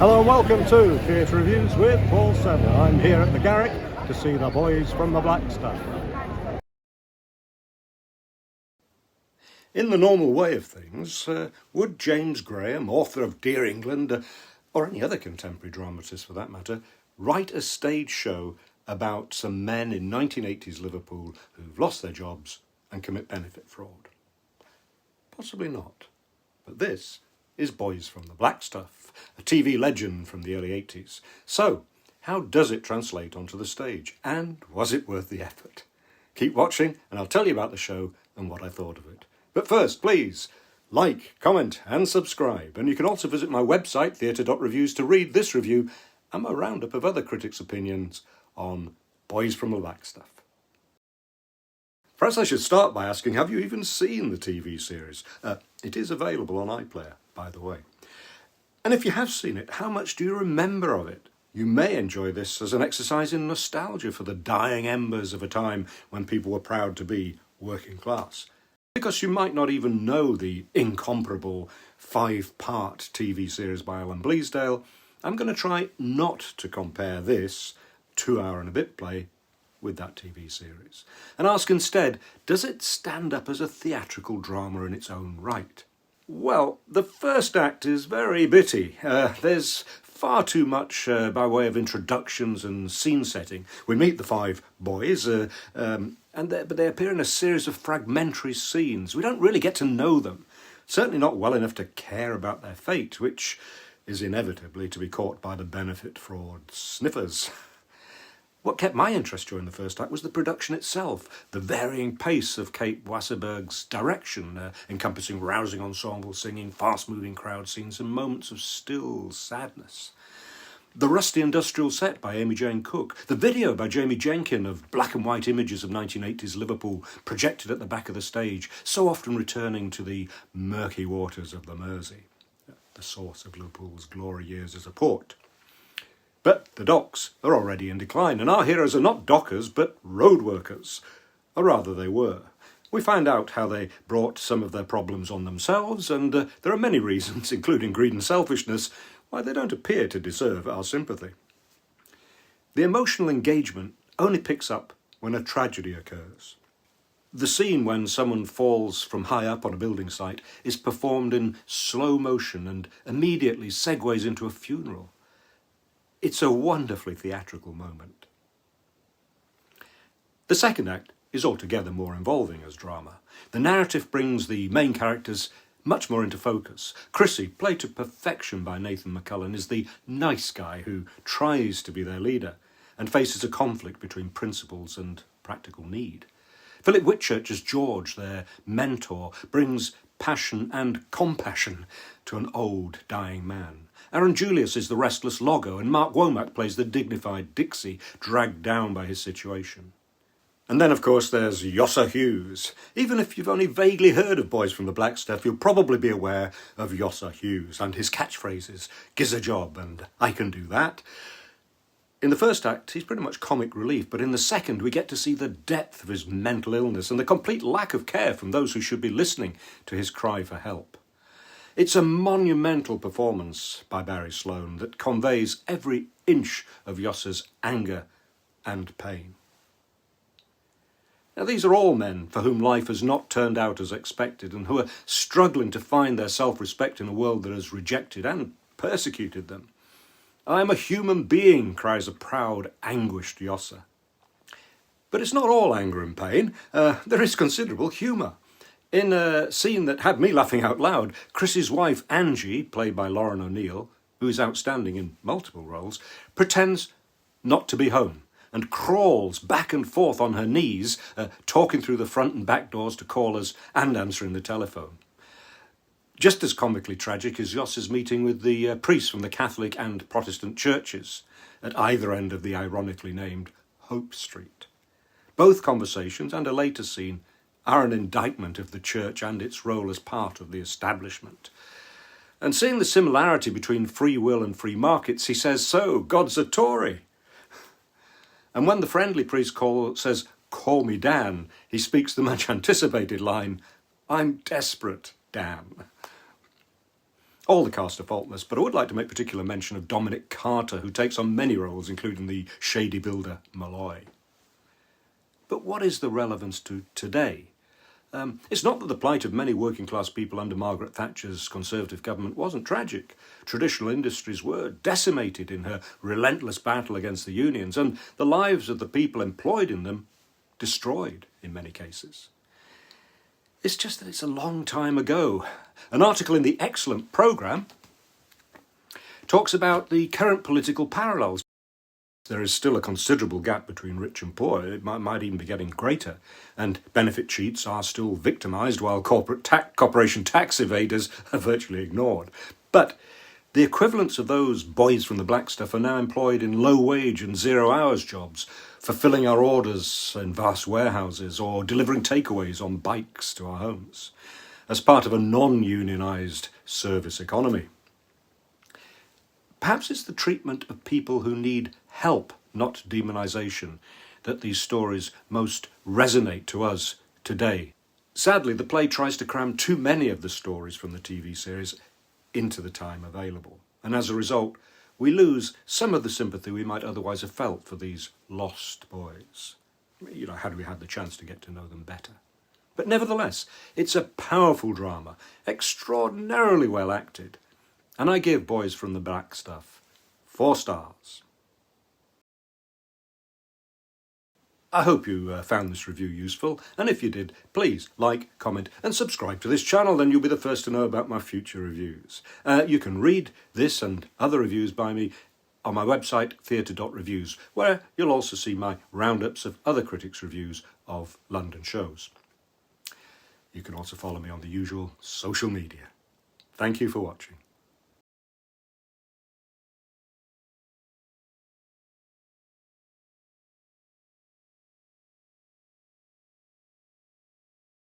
Hello and welcome to Theatre.Reviews with Paul Senner. I'm here at the Garrick to see the boys from the Blackstuff. In the normal way of things, would James Graham, author of Dear England, or any other contemporary dramatist for that matter, write a stage show about some men in 1980s Liverpool who've lost their jobs and commit benefit fraud? Possibly not. But this is Boys from the Blackstuff, a TV legend from the early 80s. So, how does it translate onto the stage? And was it worth the effort? Keep watching and I'll tell you about the show and what I thought of it. But first, please, like, comment and subscribe. And you can also visit my website, Theatre.Reviews, to read this review and my roundup of other critics' opinions on Boys from the Blackstuff. Perhaps I should start by asking, have you even seen the TV series? It is available on iPlayer, by the way. And if you have seen it, how much do you remember of it? You may enjoy this as an exercise in nostalgia for the dying embers of a time when people were proud to be working class. Because you might not even know the incomparable 5-part TV series by Alan Bleasdale, I'm going to try not to compare this 2-hour and a bit play with that TV series, and ask instead, does it stand up as a theatrical drama in its own right? Well, the first act is very bitty. There's far too much by way of introductions and scene setting. We meet the 5 boys, but they appear in a series of fragmentary scenes. We don't really get to know them, certainly not well enough to care about their fate, which is inevitably to be caught by the benefit fraud sniffers. What kept my interest during the first act was the production itself, the varying pace of Kate Wasserberg's direction, encompassing rousing ensemble singing, fast-moving crowd scenes and moments of still sadness. The rusty industrial set by Amy Jane Cook, the video by Jamie Jenkin of black and white images of 1980s Liverpool projected at the back of the stage, so often returning to the murky waters of the Mersey, the source of Liverpool's glory years as a port. But the docks are already in decline, and our heroes are not dockers, but road workers. Or rather, they were. We find out how they brought some of their problems on themselves, and there are many reasons, including greed and selfishness, why they don't appear to deserve our sympathy. The emotional engagement only picks up when a tragedy occurs. The scene when someone falls from high up on a building site is performed in slow motion and immediately segues into a funeral. It's a wonderfully theatrical moment. The second act is altogether more involving as drama. The narrative brings the main characters much more into focus. Chrissie, played to perfection by Nathan McMullen, is the nice guy who tries to be their leader and faces a conflict between principles and practical need. Philip Whitchurch as George, their mentor, brings passion and compassion to an old, dying man. Aron Julius is the restless Loggo, and Mark Womack plays the dignified Dixie, dragged down by his situation. And then, of course, there's Yosser Hughes. Even if you've only vaguely heard of Boys from the Blackstuff, you'll probably be aware of Yosser Hughes and his catchphrases, "Giz a job" and "I can do that." In the first act, he's pretty much comic relief, but in the second, we get to see the depth of his mental illness and the complete lack of care from those who should be listening to his cry for help. It's a monumental performance by Barry Sloane that conveys every inch of Yosser's anger and pain. Now, these are all men for whom life has not turned out as expected and who are struggling to find their self-respect in a world that has rejected and persecuted them. "I am a human being," cries a proud, anguished Yosser. But it's not all anger and pain. There is considerable humour. In a scene that had me laughing out loud, Chrissie's wife, Angie, played by Lauren O'Neill, who is outstanding in multiple roles, pretends not to be home and crawls back and forth on her knees, talking through the front and back doors to callers and answering the telephone. Just as comically tragic is Yosser's meeting with the priests from the Catholic and Protestant churches at either end of the ironically named Hope Street. Both conversations and a later scene are an indictment of the church and its role as part of the establishment. And seeing the similarity between free will and free markets, he says, "So, God's a Tory." And when the friendly priest says, "Call me Dan," he speaks the much anticipated line, "I'm desperate, Dan." All the cast are faultless, but I would like to make particular mention of Dominic Carter, who takes on many roles, including the shady builder Malloy. But what is the relevance to today? It's not that the plight of many working-class people under Margaret Thatcher's Conservative government wasn't tragic. Traditional industries were decimated in her relentless battle against the unions, and the lives of the people employed in them destroyed in many cases. It's just that it's a long time ago. An article in the excellent programme talks about the current political parallels. There is still a considerable gap between rich and poor. It might even be getting greater. And benefit cheats are still victimised while corporation tax evaders are virtually ignored. But the equivalents of those boys from the Blackstuff are now employed in low-wage and zero-hours jobs, fulfilling our orders in vast warehouses or delivering takeaways on bikes to our homes, as part of a non-unionised service economy. Perhaps it's the treatment of people who need help, not demonisation, that these stories most resonate to us today. Sadly, the play tries to cram too many of the stories from the TV series into the time available, and as a result, we lose some of the sympathy we might otherwise have felt for these lost boys. Had we had the chance to get to know them better. But nevertheless, it's a powerful drama, extraordinarily well acted, and I give Boys from the Blackstuff 4 stars. I hope you found this review useful, and if you did, please like, comment and subscribe to this channel, then you'll be the first to know about my future reviews. You can read this and other reviews by me on my website, Theatre.Reviews, where you'll also see my roundups of other critics' reviews of London shows. You can also follow me on the usual social media. Thank you for watching.